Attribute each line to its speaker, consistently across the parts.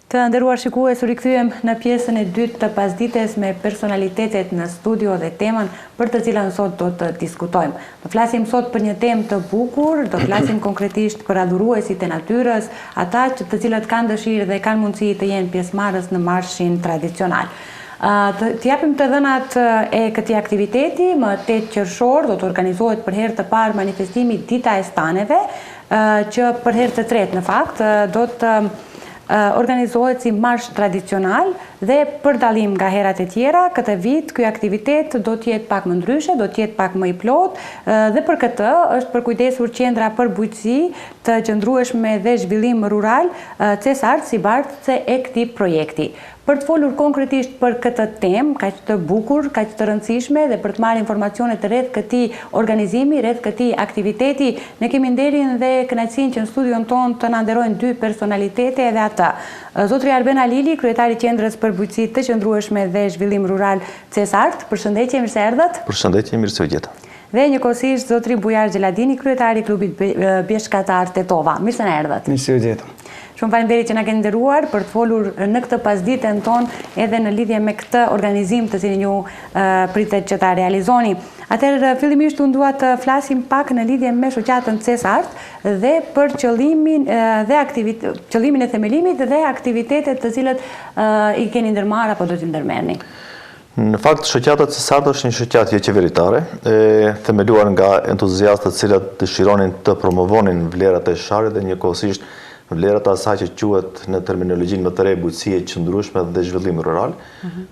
Speaker 1: Të nderuar shikues, u rikthyem në pjesën e dytë të pasdites me personalitetet në studio dhe temën për të cilën sot do të diskutojmë. Do flasim sot për një temë të bukur, do flasim konkretisht për adhuruesit e natyrës, ata të cilët kanë dëshirë dhe kanë mundësi të jenë pjesëmarrës në marshin tradicional. Të japim të dhënat e këtij aktiviteti, më 8 qershor do të organizohet për herë të parë manifestimi Dita e Staneve, që për herë të tretë në fakt do të organizohet si marsh tradicional dhe për dallim nga herat e tjera, këtë vit ky aktivitet do të jetë pak më ndryshe, do të jetë pak më i plot dhe për këtë është përkujdesur Qendra për Bujqësi të Qëndrueshme dhe Zhvillim Rural, CESART, si bartëse e këtij projekti. Për të folur konkretisht për këtë temë, kaq të bukur, kaq të rëndësishme dhe për të marrë informacione të rreth këtij organizimi, rreth këtij aktiviteti, ne kemi nderin dhe kënaqësinë që në studion tonë të na nderojnë dy personalitete edhe ata. Zotri Arben Alili, kryetari i Qendrës për Bujqësi të Qëndrueshme dhe Zhvillim Rural CESART, përshëndetje, mirë se erdhët.
Speaker 2: Përshëndetje, mirë se u gjeta.
Speaker 1: Dhe njëkohësisht zotri Bujar Xheladini, kryetari i klubit bjeshkatar Tetova. Mirë se na erdhët.
Speaker 2: Mirë se u gjeta.
Speaker 1: Shumë faleminderit që na keni nderuar për të folur në këtë pasditën tonë edhe në lidhje me këtë organizim të cilin ju pritet që ta realizoni. Atëherë fillimisht unë dua të flasim pak në lidhje me shoqatën CESART dhe për qëllimin e themelimit dhe aktivitetet të cilët i keni ndërmarrë apo do t'i ndërmerrni.
Speaker 2: Në fakt, shoqata CESART është një shoqatje qeveritare, themeluar nga entuziastët të cilët dëshironin të promovonin vlerat e sharit dhe njëkohësisht vlerat e asaj që quhet në terminologjinë më të re bujqësi e qëndrueshme dhe zhvillim rural,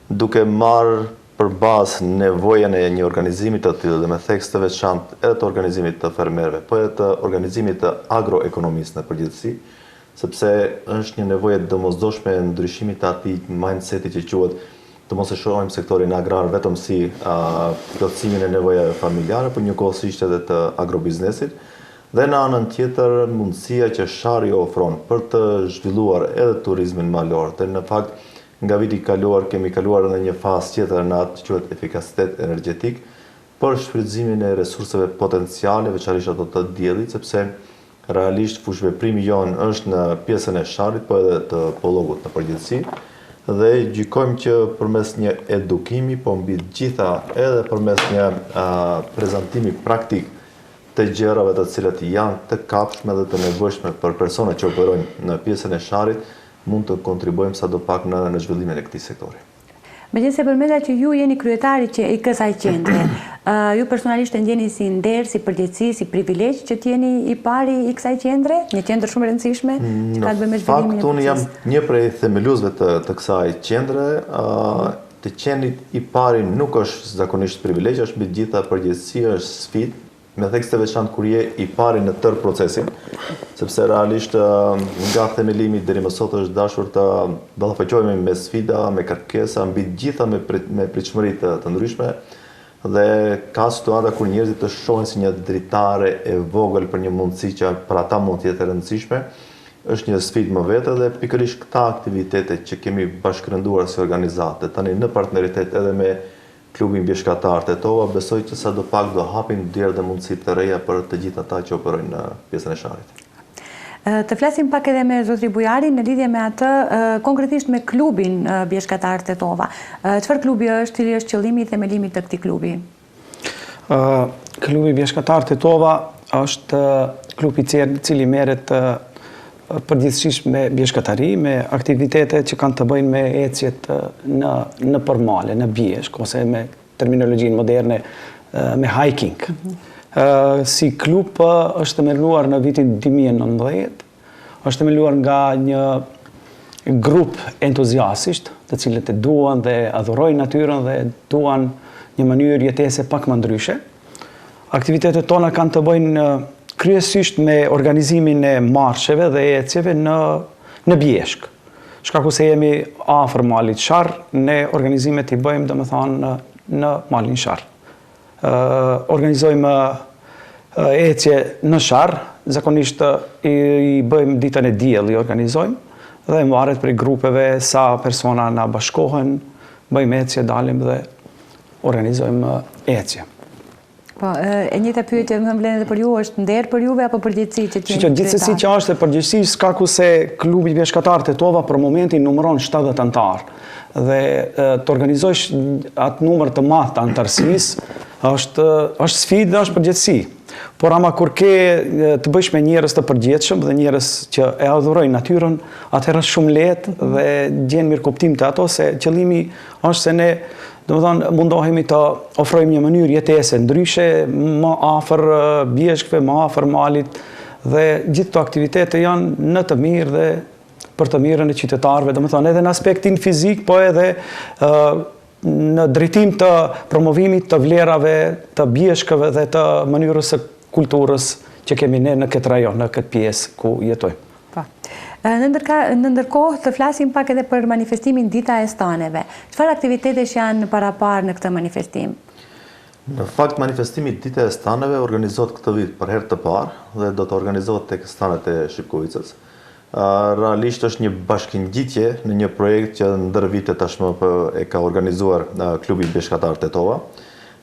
Speaker 2: duke marrë për bazë nevojën e një organizimi të tillë dhe me theks të veçantë edhe të organizimit të fermerëve, po edhe të organizimit të agroekonomisë në përgjithësi, sepse është një nevojë domosdoshme e ndryshimit të atij mindseti që quhet të mos e shohim sektorin agrar vetëm si plotësimin e nevojave familjare, por njëkohësisht edhe të agrobiznesit. Dhe në anën tjetër mundësia që shari ofron për të zhvilluar edhe turizmin malor. Dhe në fakt nga viti i kaluar kemi kaluar edhe një fazë tjetër në atë që quhet efikacitet energjetik për shfrytëzimin e resurseve potenciale, veçanërisht ato të diellit, sepse realisht fushveprimi jonë është në pjesën e sharit, po edhe të pollogut në përgjithësi. Dhe gjykojmë që përmes një edukimi, po mbi të gjitha edhe përmes një prezantimi praktik të gjërave të cilat janë të kapshme dhe të nevojshme për personat që operojnë në pjesën e sharit, mund të kontribuojmë sadopak në zhvillimin e këtij sektori.
Speaker 1: Megjithëse përmenda që ju jeni kryetari i kësaj qendre, ju personalisht e ndjeni si nder, si përgjegjësi, si privilegj që t'jeni i pari i kësaj qendre, një qendër shumë e rëndësishme që ka të bëjë me zhvillimin e
Speaker 2: procesit. Unë jam një prej themeluesve të kësaj qendre. Të qenit i pari nuk është zakonisht privilegj, është mbi të gjitha përgjegjësi, është sfidë, me theks të veçantë kur je i pari në tërë procesin, sepse realisht nga themelimi deri më sot është dashur të ballafaqohemi me sfida, me kërkesa, mbi të gjitha me pritshmëri të ndryshme, dhe ka situata kur njerëzit të shohin si një dritare e vogël për një mundësi që për ata mund të jetë e rëndësishme, është një sfidë më vete dhe pikërisht këta aktivitete që kemi bashkërënduar si organizatë, tani në partneritet edhe me klubin bjeshkatar Tetova, besoj që sadopak do hapin djerë dhe mundësi të reja për të gjithë ata që operojnë në pjesën e sharit.
Speaker 1: Të flasim pak edhe me zotri Bujari në lidhje me atë, konkretisht me klubin bjeshkatar Tetova. Çfarë klubi është, cili është qëllimi i themelimit të këtij klubi?
Speaker 3: Klubi bjeshkatar Tetova është klub i cili merret përgjithsisht me bjeshkatari, me aktivitete që kanë të bëjnë me ecjet në përmale, në bjeshk, ose me terminologjinë moderne, me hiking. Si klub është themeluar në vitin 2019, është themeluar nga një grup entuziastësh, të cilët e duan dhe adhurojnë natyrën dhe duan një mënyrë jetese pak më ndryshe. Aktivitetet tona kanë të bëjnë kryesisht me organizimin e marsheve dhe ecjeve në bjeshk. Shkaku se jemi afër malit Sharr, ne organizimet i bëjmë domethënë në malin Sharr. Organizojmë ecje në Sharr, zakonisht i bëjmë ditën e diellit, i organizojmë dhe varet prej grupeve sa persona na bashkohen, bëjmë ecje, dalim dhe organizojmë ecje.
Speaker 1: Po, e njëjta pyetje më vlen edhe për ju, është nder për juve apo përgjegjësi që
Speaker 3: Që gjithsesi që është e përgjegjësi, s'ka ku se klubi bjeshkatar Tetova për momentin numëron 70 antarë dhe të organizojsh atë numër të madh të antarësisë është sfidë dhe është përgjegjësi. Por ama kur ke të bësh me njerëz të përgjithshëm dhe njerëz që e adhurojnë natyrën, atëherë është shumë lehtë dhe gjen mirë kuptim të ato se qëllimi është se ne domethënë mundohemi të ofrojmë një mënyrë jetese ndryshe, më afër bjeshkëve, më afër malit dhe gjithë këto aktivitete janë në të mirë dhe për të mirën e qytetarëve, domethënë edhe në aspektin fizik, po edhe në drejtim të promovimit të vlerave, të bjeshkëve dhe të mënyrës së kulturës që kemi ne në këtë rajon, në këtë pjesë ku jetojmë.
Speaker 1: Po. Në ndërkohë të flasim pak edhe për manifestimin Dita e Staneve. Çfarë aktivitetesh janë paraparë në këtë manifestim?
Speaker 2: Në fakt, manifestimi Dita e Staneve organizohet këtë vit për herë të parë dhe do të organizohet tek stanet e Shipkovicës. Realisht është një bashkëngjitje në një projekt që ndër vite tashmë e ka organizuar klubi bjeshkatar Tetova.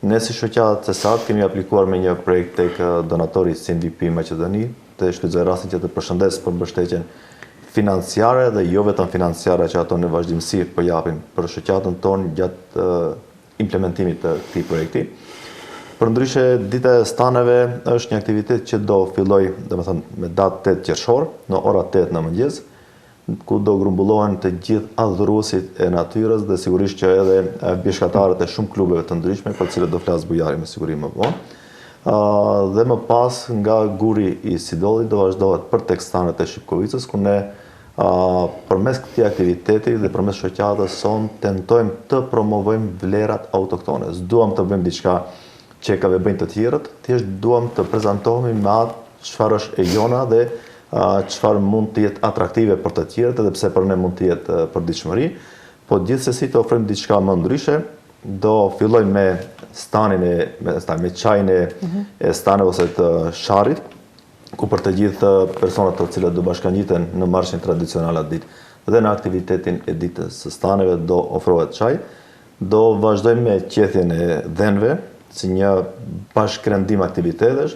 Speaker 2: Ne si shoqata CESART kemi aplikuar me një projekt tek donatori CNVP Maqedoni, të shfrytëzoj rastin që të përshëndes për mbështetjen financiare dhe jo vetëm financiare që ato në vazhdimsi po japin për shoqatën tonë gjatë implementimit të këtij projekti. Përndryshe, Dita e Staneve është një aktivitet që do filloj, domethënë, me datë 8 qershor, në ora 8 në mëngjes, ku do grumbullohen të gjithë adhuruesit e natyrës dhe sigurisht që edhe bjeshkatarët e shumë klubeve të ndryshme, për cilët do flas Bujari me siguri më vonë. Dhe më pas nga Guri i Sidollit do vazhdohet për tek stanet e Shipkovicës, ku ne përmes këtij aktiviteti dhe përmes shoqatës son tentojmë të promovojmë vlerat autoktone. S'duam të bëjmë diçka që ka bëjnë të tjerët, thjesht duam të prezantohemi me atë çfarë është e jona dhe çfarë mund të jetë atraktive për të tjerët, edhe pse për ne mund të jetë përditshmëri, po gjithsesi të ofrojmë diçka më ndryshe. Do filloj me stanin me çajin e staneve ose të sharrit, ku për të gjithë personat të cilët do bashkangjiten në marshin tradicional atë ditë dhe në aktivitetin e ditës së staneve do ofrohet çaj. Do vazhdojmë me qethjen e dhenve si një bashkërendim aktivitetesh,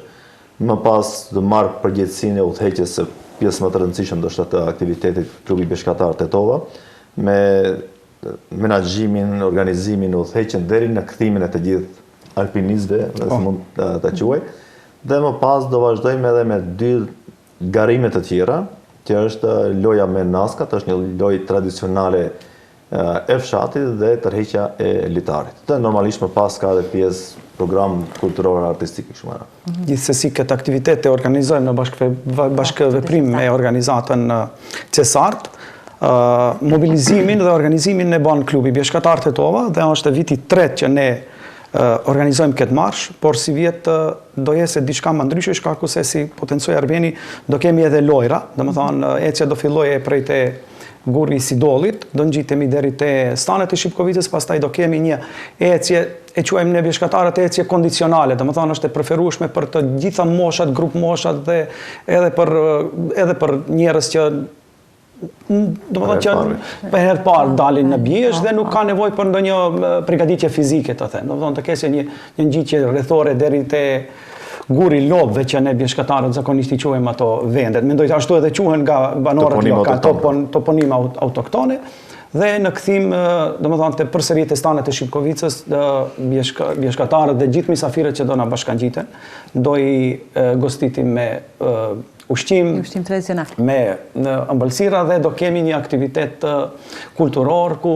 Speaker 2: më pas do marr përgjegjësinë e udhëheqjes së pjesë më të rëndësishme ndoshta të aktivitetit klubi bjeshkatar Tetova, me menaxhimin, organizimin, udhëheqjen deri në kthimin e të gjithë alpinistëve, nëse mund ta quaj. Dhe më pas do vazhdojmë edhe me 2 garime të tjera, që është loja me naskat, është një lojë tradicionale e fshatit dhe tërheqja e litarit. Dhe normalisht më pas ka edhe pjesë program kulturor artistik kështu më radh.
Speaker 3: Gjithsesi këtë aktivitet e organizojmë në bashkëveprim me organizatën CESART. Mobilizimin dhe organizimin e bën klubi bjeshkatar Tetova dhe është viti 3 që ne organizojmë këtë marsh, por si vjet do jesë diçka më ndryshe, shkaku se si potencoj Arbeni do kemi edhe lojra, domethënë ecja do fillojë prej te Guri i Sidollit, do ngjitemi deri te stanet e Shipkovicës, pastaj do kemi një ecje, e quajmë ne bjeshkatarët ecje kondicionale, domethënë është e preferueshme për të gjitha moshat, grup moshat dhe edhe për njerëz që domethënë që për herë parë dalin në bjesh dhe nuk ka nevojë për ndonjë përgatitje fizike, të them. Domethënë të kesh një ngjitje rrethore deri te Guri lobëve që ne bjeshkatarët zakonisht i quajmë ato vendet. Mendoj ashtu edhe quhen nga banorët lokal, toponim autoktone. Dhe në kthim, domethënë te përsëritjet e stanet e Shipkovicës, bjeshkatarët dhe gjithë mysafirët që do na bashkangjiten, do i gostitim me ushqim
Speaker 1: tradicional,
Speaker 3: me ëmbëlsira dhe do kemi një aktivitet kulturor ku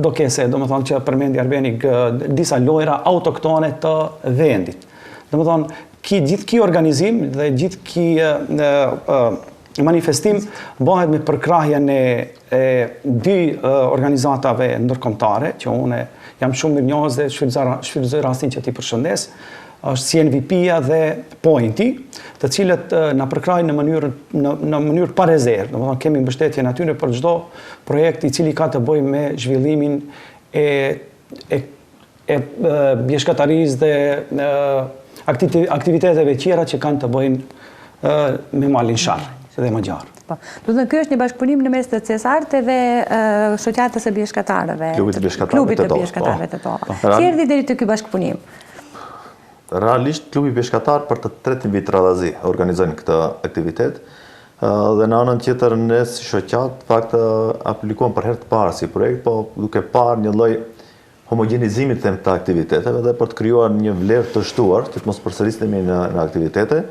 Speaker 3: do kese, domethënë që përmendi Arbeni disa lojra autoktone të vendit. Domethënë, gjithë ky organizim dhe gjithë ky manifestim bëhet me përkrahjen e 2 organizatave ndërkombëtare, që unë jam shumë mirënjohës dhe shfrytëzoj rastin që t'i përshëndes, është CNVP-ja dhe Pointi, të cilët na përkrahin në mënyrë pa rezervë. Domethënë kemi mbështetje atyre për çdo projekt i cili ka të bëjë me zhvillimin e bjeshkatarisë dhe aktiviteteve tjera që kanë të bëjnë me malin sharr dhe më gjarë.
Speaker 1: Po. Do të thënë ky është një bashkëpunim në mes të CESART dhe shoqatës së bjeshkatarëve,
Speaker 2: Klubit të bjeshkatarëve Tetova.
Speaker 1: Si erdhi deri te ky bashkëpunim?
Speaker 2: Realisht, klubi peshkatar për të tretin vit radhazi organizojnë këtë aktivitet dhe në anën tjetër ne si shoqat fakt aplikojmë për herë të parë si projekt, po duke parë një lloj homogenizimit të aktiviteteve dhe për të krijuar një vlerë të shtuar, që të mos përsërisemi në aktivitete,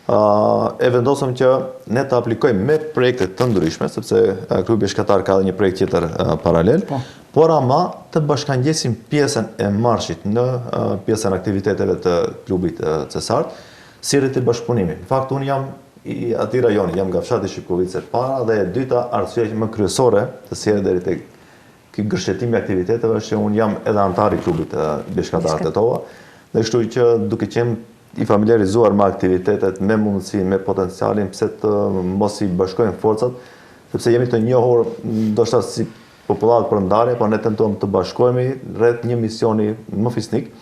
Speaker 2: e vendosëm që ne të aplikojmë me projekte të ndryshme, sepse klubi peshkatar ka edhe një projekt tjetër paralel, por ama të bashkangjesim pjesën e marshit në pjesën e aktiviteteve të klubit Cesart, si rriti bashkëpunimi. Në fakt, unë jam i atij rajoni, jam nga fshati Shqipkovice para dhe e dyta arsye më kryesore të sjelljes deri tek ky gërshetimi i aktiviteteve është që unë jam edhe antar i klubit peshkatar Tetova, dhe kështu që duke qenë i familiarizuar me aktivitetet, me mundësi, me potencialin, pse të mos i bashkojmë forcat, sepse jemi të njohur ndoshta si popullat për ndarje, por ne tentojmë të bashkohemi rreth një misioni më fisnik,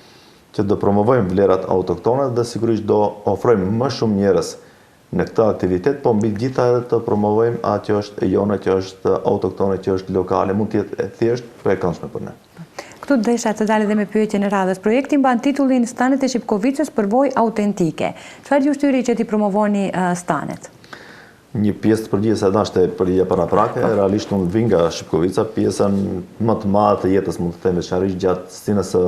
Speaker 2: që do promovojmë vlerat autoktone dhe sigurisht do ofrojmë më shumë njerëz në këtë aktivitet, po mbi gjitha edhe të promovojmë atë që është e jone, që është autoktone, që është lokale, mund të jetë e thjesht, po e këndshme për ne.
Speaker 1: Këtu desha të dalë dhe me pyetje në radhës. Projekti mban titullin Stanet e Shqipkovicës përvojë autentike. Çfarë ju shtyri që ti promovoni stanet?
Speaker 2: Një pjesë të përgjigjes e dashte përgjigje paraprake, realisht unë vi nga Shqipkovica, pjesën më të madhe të jetës, mund të them veçanërisht gjatë stinës së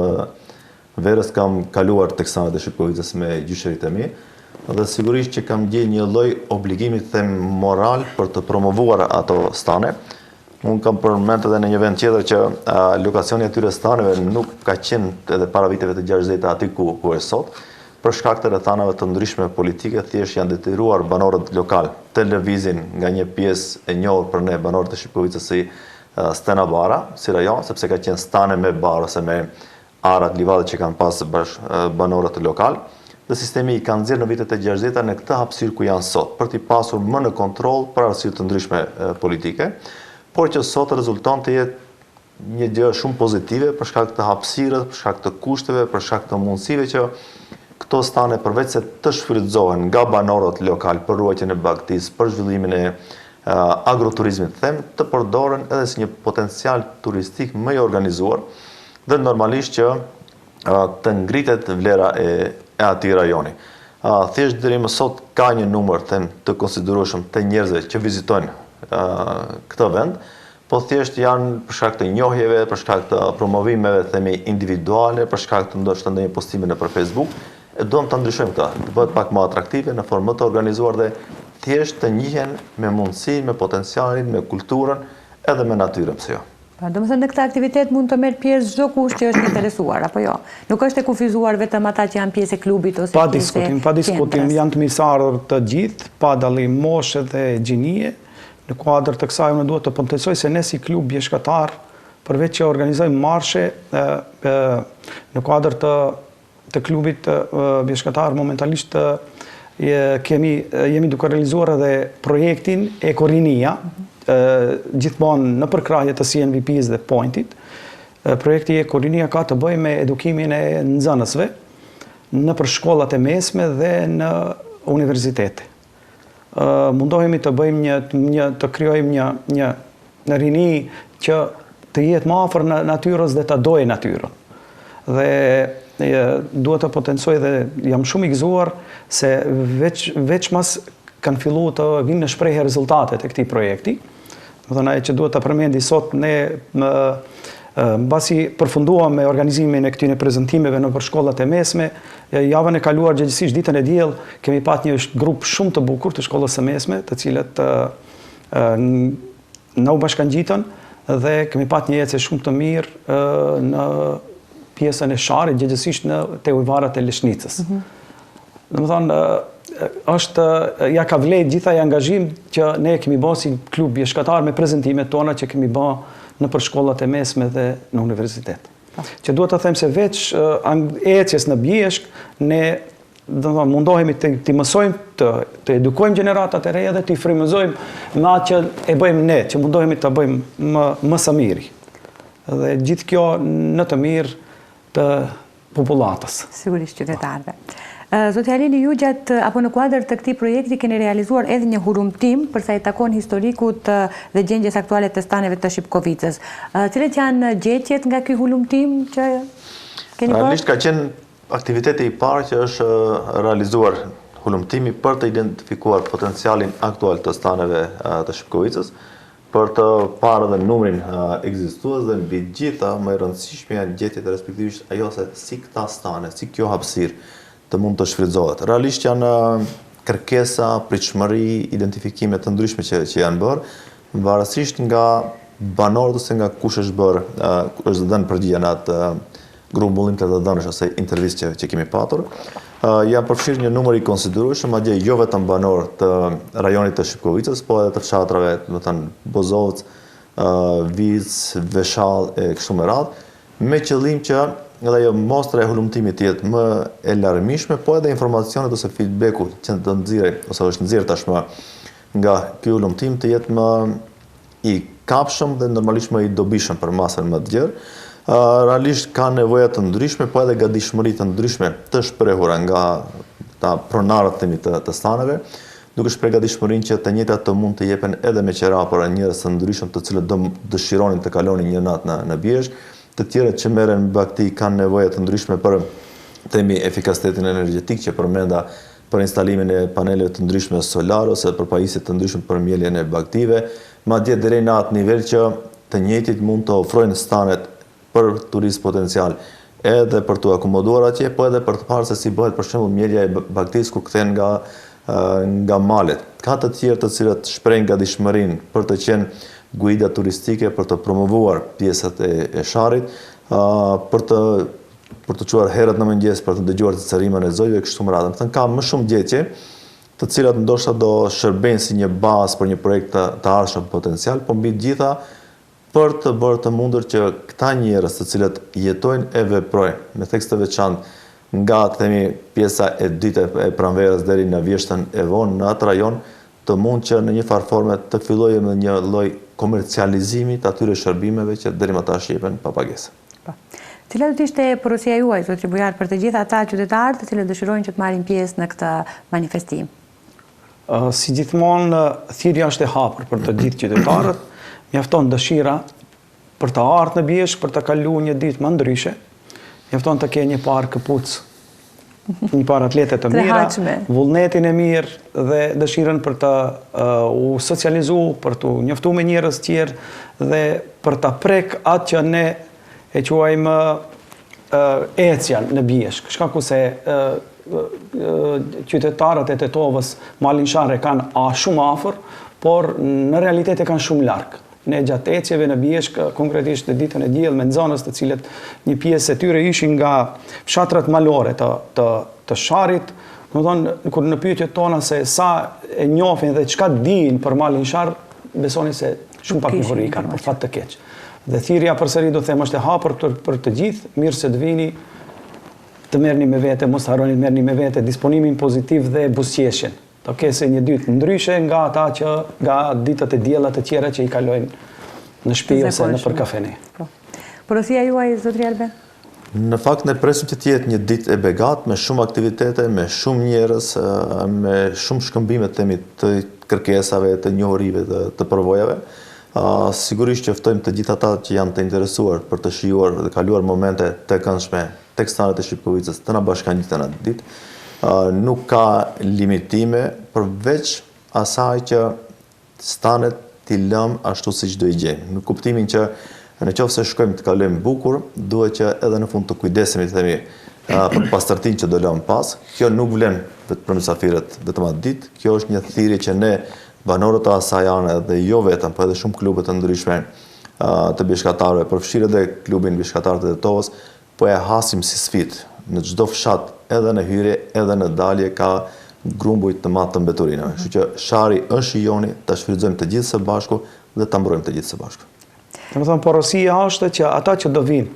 Speaker 2: verës kam kaluar tek stanet e Shqipkovicës me gjyqërit e mi, dhe sigurisht që kam gjetur një lloj obligimi të them moral për të promovuar ato stane. Unë kam përmendur edhe në një vend tjetër që lokacioni i atyre staneve nuk ka qenë edhe para viteve të 60 aty ku është sot, për shkak të rrethanave të ndryshme politike, thjesht janë detyruar banorët lokal të lëvizin nga një pjesë e njohur për ne banorët e Shqipkovicës si Stena Bara, si rajon, sepse ka qenë stane me barë ose me arat, livadët që kanë pas banorët lokal. Dhe sistemi i kanë nxjerrë në vitet e 60 në këtë hapësirë ku janë sot, për t'i pasur më në kontroll për arsye të ndryshme politike, por që sot rezulton të jetë një gjë shumë pozitive për shkak të hapësirës, për shkak të kushteve, për shkak të mundësive që këto stane përveç se të shfrytëzohen nga banorët lokal për ruajtjen e bagëtisë, për zhvillimin e agroturizmit, të përdoren edhe si një potencial turistik më i organizuar dhe normalisht që të ngritet vlera e atij rajoni. Thjesht deri më sot ka një numër të konsiderueshëm të njerëzve që vizitojnë këtë vend, po thjesht janë për shkak të njohjeve, për shkak të promovimeve themi individuale, për shkak të ndoshta ndonjë postime nëpër Facebook, e duam ta ndryshojmë këtë, të bëhet pak më atraktive në formë më të organizuar dhe thjesht të njihen me mundësinë, me potencialin, me kulturën, edhe me natyrën, pse jo.
Speaker 1: Do më thënë në këtë aktivitet mund të merë pjesë çdo kush që është interesuar, apo jo? Nuk është e kufizuar vetëm ata që janë pjesë e klubit ose pjesë e
Speaker 3: Pa diskutim, janë të mirësardhur të gjithë, pa dallim moshe dhe gjinie. Në kuadër të kësaj unë duhet të potencoj se ne si klub bjeshkatar, përveç që organizojmë marshe, në kuadër të klubit bjeshkatar momentalisht jemi duke realizuar edhe projektin Ekorinia, gjithmonë në përkrahje të CNVP-s dhe Pointit. Projekti Ekorinia ka të bëjë me edukimin e nxënësve në për shkollat e mesme dhe në universitete. Mundohemi të bëjmë të krijojmë një rini që të jetë më afër natyrës dhe të dojë natyrën. Dhe duhet të potencoj dhe jam shumë i gëzuar se veç mas kanë filluar të vinë në shprehje rezultatet e këtij projekti. Do të thonë që duhet ta përmendi sot ne mbasi përfunduam me organizimin e këtyre prezantimeve në shkollat e mesme, javën e kaluar gjithsesi ditën e diell kemi pat një grup shumë të bukur të shkollës së mesme, të cilët na u bashkangjitën dhe kemi pat një ecje shumë të mirë në pjesën e Sharrit, gjithsesi te ujvarat e Leshnicës. Domethënë ja ka vlerë gjitha i angazhim që ne kemi bërë si klub bjeshkatar me prezantimet tona që kemi bërë në për shkollat e mesme dhe në universitet. Që duhet të them se veç ecjes në bjeshk, ne mundohemi të mësojmë, të edukojmë gjeneratat e reja dhe të i frymëzojmë me atë që e bëjmë ne, që mundohemi të bëjmë më së miri. Dhe gjithë kjo në të mirë të popullatës.
Speaker 1: Sigurisht qytetarëve. Zoti Halili, ju gjatë apo në kuadër të këtij projekti keni realizuar edhe një hurumtim për sa i takon historikut dhe gjendjes aktuale të staneve të Shqipkovicës. Cilat janë gjetjet nga ky hurumtim që keni bërë?
Speaker 2: Realisht ka qenë Aktiviteti I parë që është realizuar hulumtimi për të identifikuar potencialin aktual të staneve të Shipkovicës, për të parë dhe numrin ekzistues dhe mbi gjitha më e rëndësishmja gjetjet respektivisht ajo se si këta stane, si kjo hapësirë të mund të shfrytëzohet. Realisht janë kërkesa, pritshmëri, identifikime të ndryshme që janë bërë, varësisht nga banorët ose nga kush është bërë, është dhënë përgjigje në atë grumbullim të dhënësh ose intervistë që kemi patur. Janë përfshirë një numër I konsiderueshëm, madje jo vetëm banorë të rajonit të Shipkovicës, po edhe të fshatrave, do të thënë Bozovc, Vic, Veshall e kështu me radhë, me qëllim që edhe ajo mostra e hulumtimit të jetë më e larmishme, po edhe informacionet ose feedbacku që të nxirrej ose është nxjerrë tashmë nga ky hulumtim të jetë më I kapshëm dhe normalisht më I dobishëm për masën më të gjerë. Realisht ka nevoja të ndryshme, po edhe gatishmëri të ndryshme të shprehura nga ta pronarët të staneve, duke shpreh gatishmërinë që të njëjtat të mund të jepen edhe me qera për njerëz të ndryshëm të cilët dëshironin të kalonin një natë në Bjeshk, të tjerët që merren me bakti kanë nevoja të ndryshme për themi efikasitetin energjetik që përmenda për instalimin e paneleve të ndryshme solar ose për pajisje të ndryshme për mbjelljen e baktive, madje deri në atë nivel që të njëjtit mund të ofrojnë stanet për turist potencial, edhe për të akomoduar atje, po edhe për të parë se si bëhet për shembull mbjellja e baktisë kur kthehen nga malet. Ka të tjerë të cilët shprehin gatishmërinë për të qenë guida turistike, për të promovuar pjesët e Sharrit, për të çuar herët në mëngjes, për të dëgjuar cicërimën e zojve kështu me radhë. Domethënë ka më shumë gjetje, të cilat ndoshta do shërbejnë si një bazë për një projekt të ardhshëm potencial, po mbi të gjitha për të bërë të mundur që këta njerëz të cilët jetojnë e veprojnë me tekst të veçantë nga themi pjesa e dytë e pranverës deri në Vjeshtën e vonë në atë rajon, të mund që në një farë forme të fillojë me një lloj komercializimi të atyre shërbimeve që deri më tash jepen pa pagesë.
Speaker 1: Cila do të ishte porosia juaj, zotri Bujar, për të gjithë ata qytetarë të cilët dëshirojnë që të marrin pjesë në këtë manifestim?
Speaker 3: Si gjithmonë, thirrja është e hapur për të gjithë qytetarët. Mjafton dëshira për të ardhur në Bjeshk, për të kaluar një ditë më ndryshe. Mjafton të kenë një parë këpucë, një parë atlete të mira, vullnetin e mirë dhe dëshirën për të u socializuar, për të njoftuar me njerëz tjerë dhe për ta prek atë që ne e quajmë ecja në Bjeshk. Shkaku se qytetarët e Tetovës, Mallinsharë kanë shumë afër, por në realitet e kanë shumë larg. Ne gjatë ecjeve në Bjeshk, konkretisht në ditën e diell me nxënës të cilët një pjesë e tyre ishin nga fshatrat malore të Sharrit, domethënë kur në pyetjet tona se sa e njohin dhe çka dinë për Mallinshar, besoni se shumë pak njohuri kanë, për fat të keq. Dhe thirrja përsëri do të them është e hapur për të gjithë, mirë se të vini, të merrni me vete, mos harroni të merrni me vete disponimin pozitiv dhe buzëqeshjen. Të kese një dytë ndryshe nga ata që nga ditët e diella të tjera që I kalojnë në shtëpi ose në për kafene.
Speaker 1: Porosia juaj, zotri Alben?
Speaker 2: Në fakt ne presim që të jetë një ditë e begat me shumë aktivitete, me shumë njerëz, me shumë shkëmbime të kërkesave, të njohurive, të përvojave. Sigurisht që ftojmë të gjithë ata që janë të interesuar për të shijuar dhe kaluar momente të këndshme tek stanet e Shipkovicës të na bashkangjiten atë ditë. Nuk ka limitime përveç asaj që stanet t'i lëm ashtu siç do I gjejmë. Në kuptimin që në qoftë se shkojmë të kalojmë bukur, duhet që edhe në fund të kujdesemi themi për pastërtinë që do lëm pas. Kjo nuk vlen vetëm për mysafirët vetëm atë ditë. Kjo është një thirrje që ne banorët e asaj ane dhe jo vetëm, por edhe shumë klube të ndryshme të bishkatarëve, përfshirë edhe klubin bishkatarët e Tetovës, po e hasim si sfidë. Në çdo fshat, edhe në hyrje, edhe në dalje ka grumbuj të madh të mbeturinave. Kështu që Shari është I joni, ta shfrytëzojmë të gjithë së bashku dhe ta mbrojmë të gjithë së bashku.
Speaker 3: Domethënë porosia është që ata që do vinë,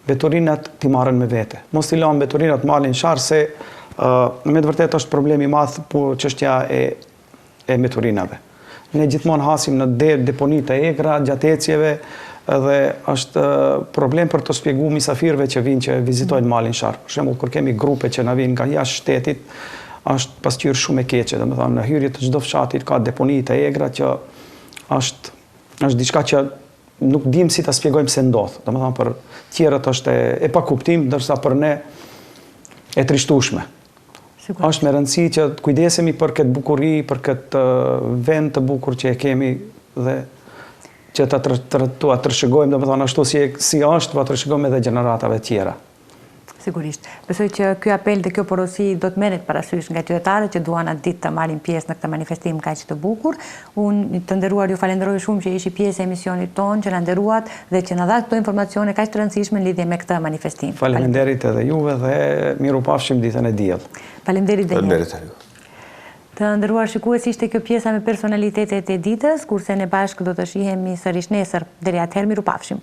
Speaker 3: mbeturinat t'i marrin me vete. Mos t'i lënë mbeturinat Mallinshar se me të vërtetë është problemi I madh po çështja e mbeturinave. Ne gjithmonë hasim në deponi të egra gjatë ecjeve dhe është problem për të shpjeguar mysafirëve që vinë që vizitojnë Mallinshar. Për shembull, kur kemi grupe që na vinë nga jashtë shtetit, është pasqyrë shumë e keqe, domethënë në hyrje të çdo fshati ka deponi të egra që është diçka që nuk dim si ta shpjegojmë se ndodh. Domethënë për tjerët është e pa kuptim, ndërsa për ne e trishtueshme. Është me rëndësi që të kujdesemi për këtë bukuri, për këtë vend të bukur që e kemi dhe që ta trashëgojmë, domethënë ashtu si është, ta trashëgojmë edhe gjeneratave tjera.
Speaker 1: Sigurisht. Besoj që ky apel dhe kjo porosi do të merret parasysh nga qytetarët që duan atë ditë të marrin pjesë në këtë manifestim kaq të bukur. Unë të nderuar ju falenderoj shumë që ishi pjesë e emisionit tonë, që na nderuat dhe që na dha këto informacione kaq të rëndësishme në lidhje me këtë manifestim.
Speaker 3: Faleminderit edhe juve dhe mirupafshim ditën e diell.
Speaker 1: Faleminderit dhe
Speaker 2: Faleminderit.
Speaker 1: Të nderuar shikues, ishte kjo pjesa me personalitetet e ditës, kurse ne bashkë do të shihemi sërish nesër. Deri atëherë mirupafshim.